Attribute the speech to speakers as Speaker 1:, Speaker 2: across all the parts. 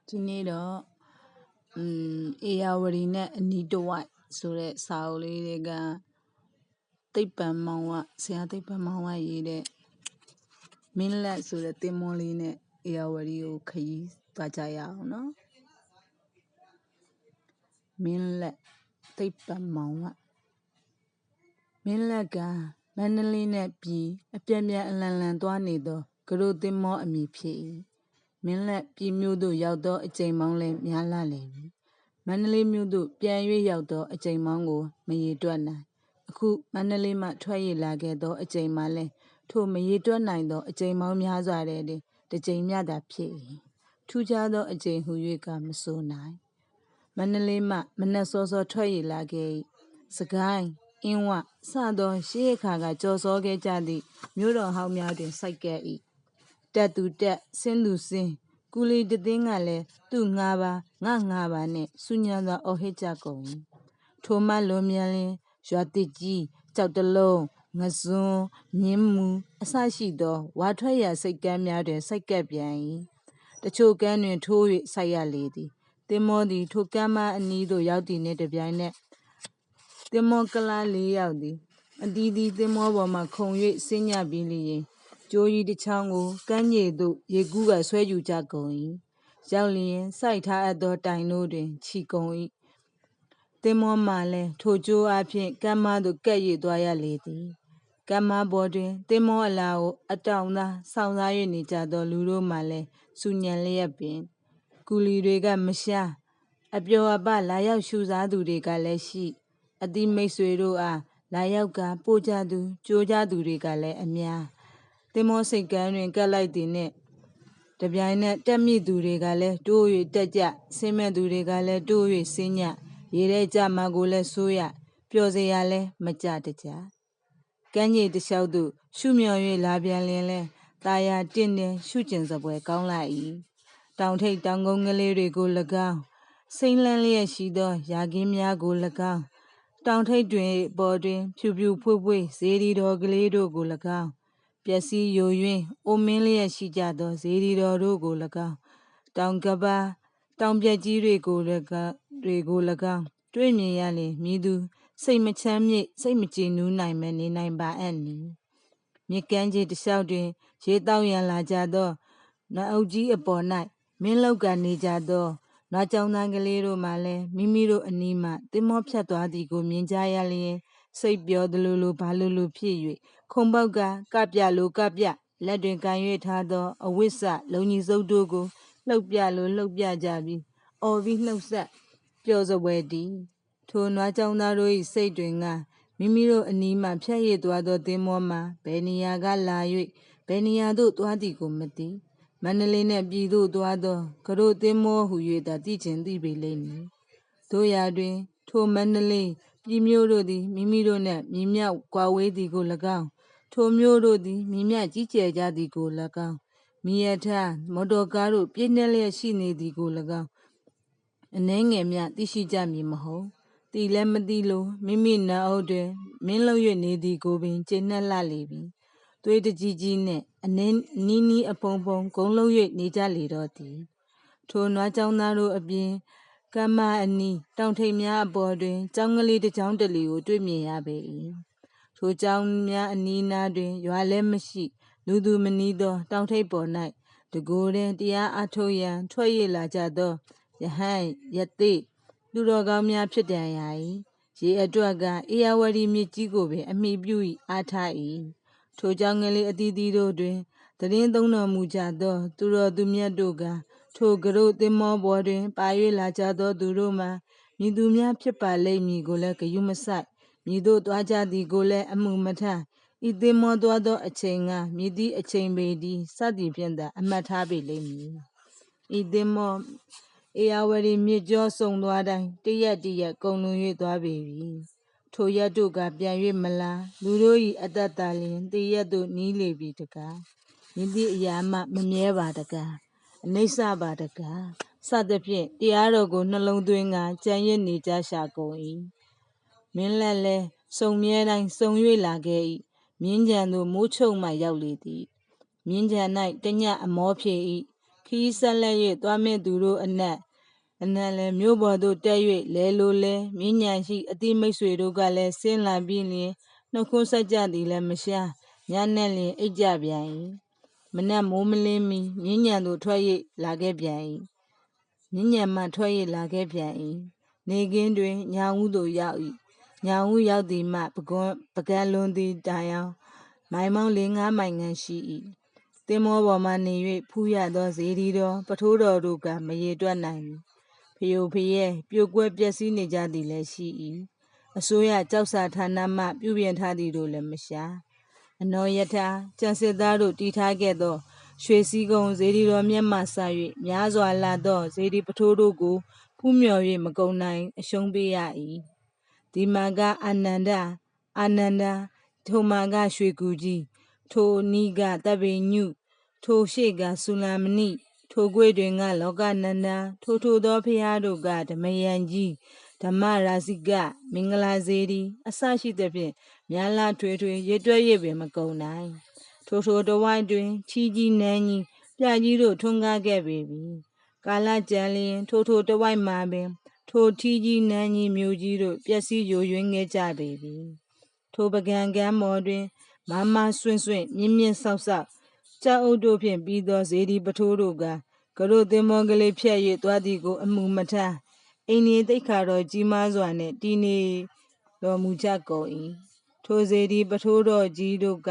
Speaker 1: ဒီနေ့တော့အေယာဝတီနဲ့အနီးတစ်ဝိုက်ဆိုတဲ့စာအုပ်လေးတွေကသိပ္ပံမောင်ဝဆရာသိပ္ပံမောင်ဝရေးတဲ့မင်းလက်ဆိုတဲ့သင်္ဘောလေးနဲ့အေယာဝတီကိုခရီးသွားကြရအောင်နော်မင်းလက်သိပ္ပံမောင်ဝမင်းလက်ကမန္တလေးနဲ့ပြည်အပြန်ပြန်အလံလံသွားနေသောကရိုသင်္ဘောအမည်ဖြစ်၏မင်းလက်ပြည်မြို့သို့ရောက်သောအကြိမ်ပေါင်းလည်းများလှလေပြီမန္တလေးမြို့သို့ပြန်၍ရောက်သောအကြိမ်ပေါင်းကိုမရေတွက်နိုင်အခုမန္တလေးမှထွက်ရလာခဲ့သောအကြိမ်မှလည်းထိုမရေတွက်နိုင်သောအကြိမ်ပေါင်းများစွာတဲ့တစ်ကြိမ်မျှသာဖြစ်၏ထူးခြားသောအကြိမ်ဟု၍ကမဆိုနိုင်မန္တလေးမှမနက်စောစောထွက်ရလာခဲ့၏စကိုင်းအင်းဝစသောရှေးအခါကကြော်စောခဲ့ကြသည့်မြို့တော်ဟောင်းများတွင်စိုက်ကဲ့၏တက်သူတက်ဆင်းသူဆင်းကူလီတသိန်းကလည်းသူ့ငါးပါငါငါးပါနှင့်ဆူညံစွာအော်ဟစ်ကြကုန်၏ထိုမှလွန်မြန်လျင်ရွာတစ်ကြီးကြောက်တလုံးငစွန်းမြင်းမူအစရှိသောဝါထွက်ရာစိတ်ကမ်းများတွင်စိုက်ကဲ့ပြန်၏တချို့ကမ်းတွင်ထိုး၍စိုက်ရလေသည်သင်္ဘောသည်ထိုကမ်းမအနီးသို့ရောက်သည်နှင့်တပြိုင်နက်သင်္ဘောကလား၄ယောက်သည်အသီးသီးသင်္ဘောပေါ်မှခုန်၍ဆင်းညပြီးလျင်ကြိုးကြီးတစ်ချောင်းကိုကမ်းခြေသို့ရေကူးကဆွဲယူကြကုန်၏ရောက်လျင်စိုက်ထားအပ်သောတိုင်တို့တွင်ခြိကုန်၏သင်္ဘောမှလည်းထိုကြိုးအားဖြင့်ကမ်းမသို့ကပ်၍သွားရလေသည်ကမ်းမပေါ်တွင်သင်္ဘောအလားကိုအတောင်သားစောင့်စား၍နေကြသောလူတို့မှလည်းဆူညံလျက်ပင်ကူလီတွေကမရှားအပျော်အပလာရောက်ရှူစားသူတွေကလည်းရှိအသီးမိတ်ဆွေတို့အားလာရောက်ကပို့ကြသူကြိုးကြသူတွေကလည်းအများသင်္ဘောစိတ်ကမ်းတွင်ကပ်လိုက်သည်နှင့်တပြိုင်နက်တက်မိသူတွေကလည်းတိုး၍တက်ကြဆင်းမဲ့သူတွေကလည်းတိုး၍ဆင်းညရေထဲကြမှာကိုလည်းဆိုးရပျော်စရာလည်းမကြတကြကမ်းခြေတစ်လျှောက်သို့ရှုမြော်၍လာပြန်လျင်လဲတာယာတင့်တယ်ရှုကျင်စပွဲကောင်းလာ၏တောင်ထိပ်တောင်ကုန်းကလေးတွေကို၎င်းစိမ့်လန်းလျက်ရှိသောရာကင်းများကို၎င်းတောင်ထိပ်တွင်ပေါ်တွင်ဖြူဖြူဖွေးဖွေးဇေဒီတော်ကလေးတို့ကို၎င်းပျက်စီးယိုယွင်းအိုမင်းလျက်ရှိကြသောဇေဒီတော်တို့ကို၎င်းတောင်ကပါတောင်ပြက်ကြီးတွေကို၎င်းတွေ့မြင်ရလျင်မြည်သူစိတ်မချမ်းမြေ့စိတ်မကြည်နူးနိုင်မဲနေနိုင်ပါအံ့နီမြစ်ကမ်းခြေတစ်လျှောက်တွင်ရေတောက်ရန်လာကြသောနအုပ်ကြီးအပေါ်၌မင်းလောက်ကနေကြသောနွားကြောင်သားကလေးတို့မှလည်းမိမိတို့အနီးမှသင်္ဘောဖြတ်သွားသည်ကိုမြင်ကြရလျင်စိတ်ပျော်သလိုလိုဘာလိုလိုဖြစ်၍ခုံပေါက်ကကပြလိုကပြလက်တွင်ကန်၍ထားသောအဝိစလုံကြီးစုပ်တို့ကိုလှုပ်ပြလိုလှုပ်ပြကြပြီးအော်ပြီးလှုပ်ဆက်ပျော်စပွဲတည်းထိုနွားကြောင်သားတို့၏စိတ်တွင်ကမိမိတို့အနီးမှဖြတ်ရသွားသောသင်္ဘောမှာဘယ်နေရာကလာ၍ဘယ်နေရာသို့သွားသည်ကိုမသိမန္တလေးနှင့်ပြည်သို့သွားသောကရိုသင်္ဘောဟု၍သာသိချင်သိပေလိမ့်မည်တို့ရာတွင်ထိုမန္တလေးပြည်မြို့တို့သည်မိမိတို့နှင့်မြည်မြောက်ကွာဝေးသည်ကို၎င်းထိုမြို့တို့သည်မြည်မြကြီးကျယ်ကြသည်ကို၎င်းမိရထားမော်တော်ကားတို့ပြည့်နှက်လျက်ရှိနေသည်ကို၎င်းအနှဲငယ်မျှသိရှိကြမည်မဟုတ်သိလည်းမသိလို့မိမိနာအုပ်တွင်မင်းလုံး၍နေသည်ကိုပင်ကျေနပ်လှလေပြီသွေးတကြီးကြီးနှင့်အနှင်းနီးနီးအဖုံဖုံဂုံလုံး၍နေကြလေတော့သည်ထိုနွားကြောင်သားတို့အပြင်ကမ်းမအနီးတောင်ထိပ်များအပေါ်တွင်ကျောင်းကလေးတစ်ကျောင်းတလီကိုတွေ့မြင်ရပေ၏ထိုကျောင်းများအနီးနားတွင်ရွာလည်းမရှိလူသူမနီးသောတောင်ထိပ်ပေါ်၌တကိုယ်တွင်တရားအထုတ်ရန်ထွက်ရလာကြသောယဟန်ယသိလူတော်ကောင်းများဖြစ်တန်ရာ၏ရေအတွက်ကအေယာဝတီမြစ်ကြီးကိုပင်အမိပြု၏အားထား၏ထိုကျောင်းကလေးအသီးသီးတို့တွင်သတင်းသုံးတော်မူကြသောသူတော်သူမြတ်တို့ကထိုကရုသင်္ဘောပေါ်တွင်ပါ၍လာကြသောသူတို့မှာမြည်သူများဖြစ်ပါလိမ့်မည်ကိုလည်းဂရုမစိုက်မြည်တို့သွားကြသည်ကိုလည်းအမှုမထားဤသင်္ဘောသွားသောအချိန်ကမြည်သည့်အချိန်ပေသည်စသည်ဖြင့်သာအမှတ်ထားပေလိမ့်မည်ဤသင်္ဘောအေယာဝတီမြစ်ကြောဆုံသွားတိုင်းတရက်တရက်ကုန်လွန်၍သွားပေပြီထိုရက်တို့ကပြန်၍မလာလူတို့၏အသက်သာလျင်တရက်သို့နီးလေပြီတကားမြည်သည့်အရာမှမမြဲပါတကားအနိစ္စပါတကားစသဖြင့်တရားတော်ကိုနှလုံးသွင်းကကြံရစ်နေကြရှာကုန်၏မင်းလက်လဲစုံမြဲတိုင်းစုံ၍လာခဲ့၏မြင်းကြံသို့မိုးချုပ်မှရောက်လေသည်မြင်းကြံ၌တညအမောဖြေ၏ခ ီးဆက်လက်၍သွားမည့်သူတို့အနက်လည်းမြို့ပေါ်သို့တက်၍လဲလိုလဲမြင်းညံရှိအတိမိတ်ဆွေတို့ကလည်းဆင်းလာပြီးလျင်နှုတ်ခွန်းဆက်ကြသည်လည်းမရှားညနဲ့လျင်အိတ်ကြပြန်၏မနက်မိုးမလင်းမီမြင်းညံသို့ထွက်၍လာခဲ့ပြန်၏မြင်းညံမှထွက်၍လာခဲ့ပြန်၏နေကင်းတွင်ညာဦးသို့ရောက်၏ညာဦးရောက်သည်မှပကံလွန်သည်တိုင်အောင်မိုင်မောင်း4-5မိုင်ခန့်ရှိ၏သင်္ဘောပေါ်မှနေ၍ဖူးရသောဇေဒီတော်ပထိုးတော်တို့ကမရေတွက်နိုင်ဘူးဖျို့ဖျဲပြိုကွဲပျက်စီးနေကြသည်လည်းရှိ၏အစိုးရကြောက်စာဌာနမှပြုပြင်ထားသည်တို့လည်းမရှားအနောယထာကျန်စစ်သားတို့တီထားခဲ့သောရွှေစည်းကုံဇေဒီတော်မြတ်မှစ၍များစွာလာသောဇေဒီပထိုးတို့ကိုဖူးမြော်၍မကုန်နိုင်အရှုံးပေးရ၏ဒီမှာကအာနန္ဒထိုမှာကရွှေကူကြီးထိုနီးကတပ်ပေညုထိုရှေ့ကဆူလာမဏိထိုကွေတွင်ကလောကနန္ဒာထိုသောဖျားတို့ကဓမယံကြီးဓမ္မရာဇိကမင်္ဂလာဇေဒီအစရှိသဖြင့်များလာထွေရေတွက်၍ပင်မကုန်နိုင်ထိုတဝိုက်တွင်ချီကြီးနန်းကြီးပြကြီးတို့ထွန်းကားခဲ့ပေပြီကာလကြံလျင်ထိုတဝိုက်မှာပင်ထိုထီကြီးနန်းကြီးမြို့ကြီးတို့ပျက်စီးယိုယွင်းခဲ့ကြပေပြီထိုပကံကမ်းမော်တွင်မဆွင့်မြင့်ဆောက်ကြောက်အုပ်တို့ဖြင့်ပြီးသောဇေဒီပထိုးတို့ကတို့သင်္ဘောကလေးဖြတ်၍သွားသည်ကိုအမှုမထားအိန္ဒိသိက္ခာတော်ကြီးမားစွာနှင့်တည်နေတော်မူကြကုန်၏ထိုဇေဒီပထိုးတော်ကြီးတို့က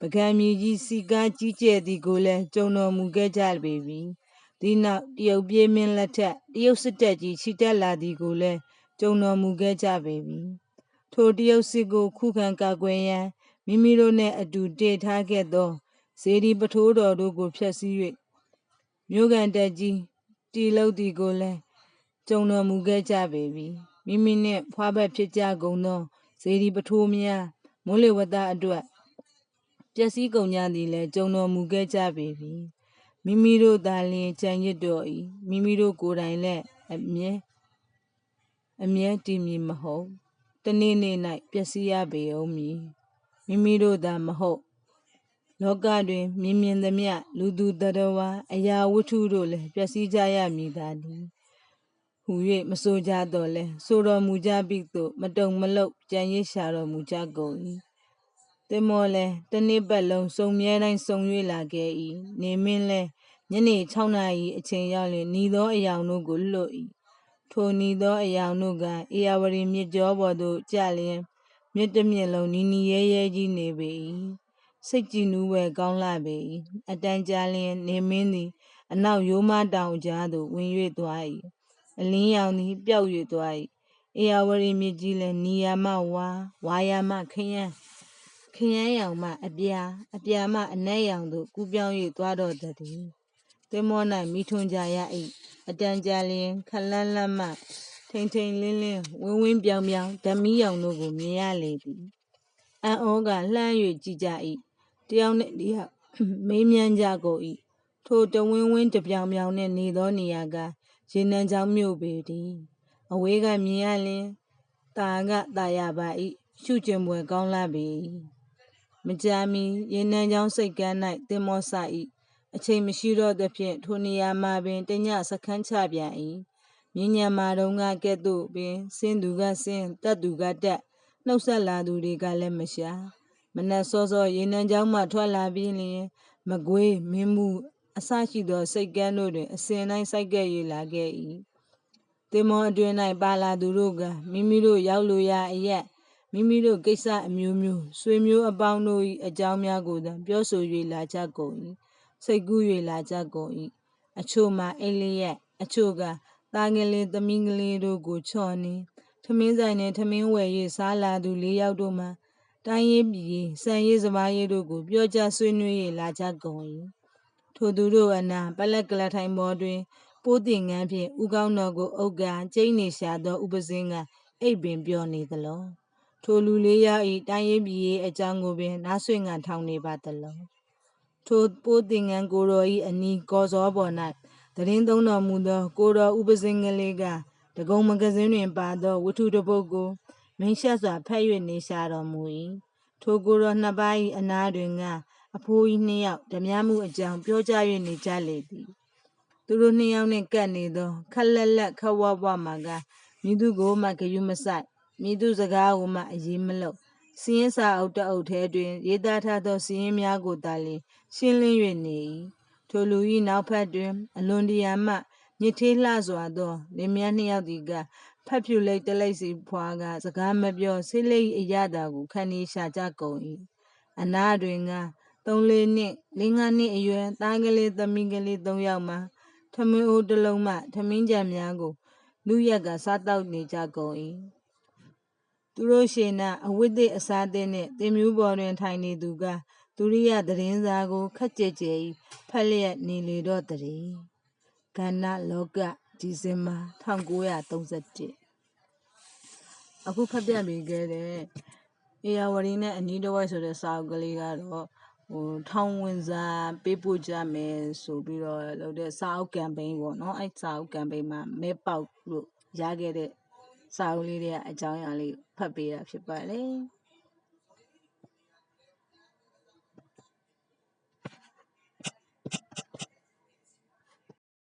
Speaker 1: ပကံမြေကြီးစီကားကြီးကျယ်သည်ကိုလည်းကြုံတော်မူခဲ့ကြပေပြီဒီနောက်တရုတ်ပြည်မင်းလက်ထက်တရုတ်စစ်တပ်ကြီးချီတက်လာသည်ကိုလည်းကြုံတော်မူခဲ့ကြပေပြီထိုတရုတ်စစ်ကိုခုခံကာကွယ်ရန်မိမိတို့နှင့်အတူတည်ထားခဲ့သောဇေဒီပထိုးတော်တို့ကိုဖျက်ဆီး၍မြို့ကန်တက်ကြီးတီလုပ်သည်ကိုလည်းကြုံတော်မူခဲ့ကြပေပြီမိမိနှင့်ဖွားဘက်ဖြစ်ကြကုန်သောဇေဒီပထိုးများမိုးလေဝသအတွက်ပျက်စီးကုန်ကြသည်လည်းကြုံတော်မူခဲ့ကြပေပြီမိမိတို့သာလျှင်ကြံရစ်တော်၏မိမိတို့ကိုယ်တိုင်လည်းအမြဲတည်မည်မဟုတ်တနေ့၌ပျက်စီးရပေဦးမည်မိမိတို့သာမဟုတ်လောကတွင်မြင်သမျှလူသူတ attva အရာဝတ္ထုတို့လည်းပျက်စီးကြရမည်သာသည်ဟူ၍မဆိုကြတော့လဲဆိုတော်မူကြပြီသို့မတုံမလှုပ်ကြံရစ်ရှာတော်မူကြကုန်၏သင်္ဘောလည်းတစ်နှစ်ပတ်လုံးစုံမြဲတိုင်းစုံ၍လာခဲ့၏နေမင်းလည်းညနေ6 နာရီအချိန်ရောက်လျှင်ဤသောအယောင်တို့ကိုလွတ်၏ထိုဤသောအယောင်တို့ကဧရာဝတီမြစ်ကြောပေါ်သို့ကျလျင်မြစ်တစ်မြစ်လုံးနီရဲကြီးနေပေ၏စိတ်ကြည်နူးဝဲကောင်းလှပေ၏အတန်ကြာလျင်နေမင်းသည်အနောက်ရိုးမတောင်ကြားသို့ဝင်၍သွား၏အလင်းရောင်သည်ပျောက်၍သွား၏ဧရာဝတီမြစ်ကြီးလည်းနီယာမှဝါယာမှခရမ်းရောင်မှအပြာမှအနက်ရောင်သို့ကူးပြောင်း၍သွားတော်တည်းသင်္ဘော၌မိထွန်းကြရ၏အတန်ကြာလျင်ခလန်းလန်းမှထိန်ထိန်လင်းဝင်းပြောင်ဓာတ်မီးရောင်တို့ကိုမြင်ရလေသည်အံ့ဩကလှမ်း၍ကြည့်ကြ၏တယောက်နှင့်တယောက်မေးမြန်းကြကုန်၏ထိုတဝင်းတပြောင်နှင့်နေသောနေရာကရေနံချောင်းမြို့ပေသည်အဝေးကမြင်ရလျင်သာရပါ၏ရှုကျင်ပွဲကောင်းလှပေ၏မကြာမီရေနံချောင်းစိတ်ကမ်း၌သင်္ဘောစ၏အချိန်မရှိတော့သဖြင့်ထိုနေရာမှာပင်တညစခန်းချပြန်၏မြင်းညံမာတုံးကကဲ့သို့ပင်ဆင်းသူကဆင်းတက်သူကတက်နှုတ်ဆက်လာသူတွေကလည်းမရှာမနက်စောရေနံချောင်းမှထွက်လာပြီးလျင်မကွေးမင်းမှုအစရှိသောစိတ်ကမ်းတို့တွင်အစဉ်တိုင်းစိုက်ကဲ့၍လာခဲ့၏သင်္ဘောအတွင်း၌ပါလာသူတို့ကမိမိတို့ရောက်လိုရာအရပ်မိမိတို့ကိစ္စအမျိုးမျိုးဆွေမျိုးအပေါင်းတို့၏အကြောင်းများကိုသာပြောဆို၍လာကြကုန်၏စိတ်ကူး၍လာကြကုန်၏အချို့မှာအိမ်လျက်အချို့ကသားကလေးသမီးကလေးတို့ကိုချော့နေထမင်းဆိုင်နှင့်ထမင်းဝယ်၍စားလာသူ4 ယောက်တို့မှာတိုင်းရေးပြည်စံရေးစပါးရေးတို့ကိုပြောကြဆွေးနွေး၍လာကြကုန်၏ထိုသူတို့အနာပလက်ကလထိုင်ပေါ်တွင်ပိုးတင်ငန်းဖြင့်ဥကောင်းတော်ကိုအုပ်ကာကျိန်းနေရှာသောဥပစင်းကအိပ်ပင်ပြောနေသလောထိုလူ4 ယောက်၏တိုင်းရေးပြည်အကြောင်းကိုပင်နားဆွင့်ငါထောင်နေပါသလောထိုပိုးတင်ငန်းကိုတော်၏အနီးကော်စောပေါ်၌သတင်းသုံးတော်မူသောကိုတော်ဥပစင်းကလေးကတကုံမဂဇင်းတွင်ပါသောဝတ္ထုတစ်ပုဒ်ကိုမင်းရှက်စွာဖတ်၍နေရှာတော်မူ၏ထိုကိုတော်2 ပါး၏အနားတွင်ကအဖိုးကြီး2 ယောက်ဓမြမှုအကြောင်းပြောကြ၍နေကြလေသည် သူတို့နှစ်ယောက်နဲ့ကပ်နေသောခက်လက်လက်ခက်ဝဝမှာကမိသူကိုမှဂယုမဆိုင်မိသူစကားကိုမှအရေးမလို့စီးရင်စာအုပ်တအုပ်ထဲတွင်ရေးသားထားသောစီးရင်များကိုသာလျှင်ရှင်းလင်း၍နေ၏ထိုလူ၏နောက်ဖက်တွင်အလွန်တရာမှညစ်ထေးလှစွာသောလင်မယားနှစ်ယောက်သည်ကဖတ်ဖြူလိတ်တလိတ်စီဖွာကစကားမပြောဆေးလိတ်အရသာကိုခံနေရှာကြကုန်၏အနာတွင်က3-4နှစ်5နှစ်အရွယ်သားကလေးသမီးကလေး3ယောက်မှထမင်းအိုးတစ်လုံးမှထမင်းကြံများကိုလူရက်ကစားတောက်နေကြကုန်၏သူတို့ရှေနာအဝိသေအစားသည့်နှင့်တင်မျိုးပေါ်တွင်ထိုင်နေသူကဒုရိယသတင်းစာကိုခက်ကြဲကြဲဖက်လျက်နေလေတော့တည်းကဏ္ဍလောကဒီဇင်ဘာ1931အခုဖတ်ပြပေးခဲ့တဲ့ဧရာဝတီနဲ့အနီးတစ်ဝိုက်ဆိုတဲ့စာအုပ်ကလေးကတော့ထောင်ဝင်စာပေးပို့ကြမယ်ဆိုပြီးတော့လုပ်တဲ့စာအုပ်ကမ်ပိန်းပေါ့နော်အဲ့စာအုပ်ကမ်ပိန်းမှာမဲပေါက်လို့ရခဲ့တဲ့စာအုပ်လေးတွေကအကြောင်းအရာလေးဖတ်ပေးတာဖြစ်ပါတယ်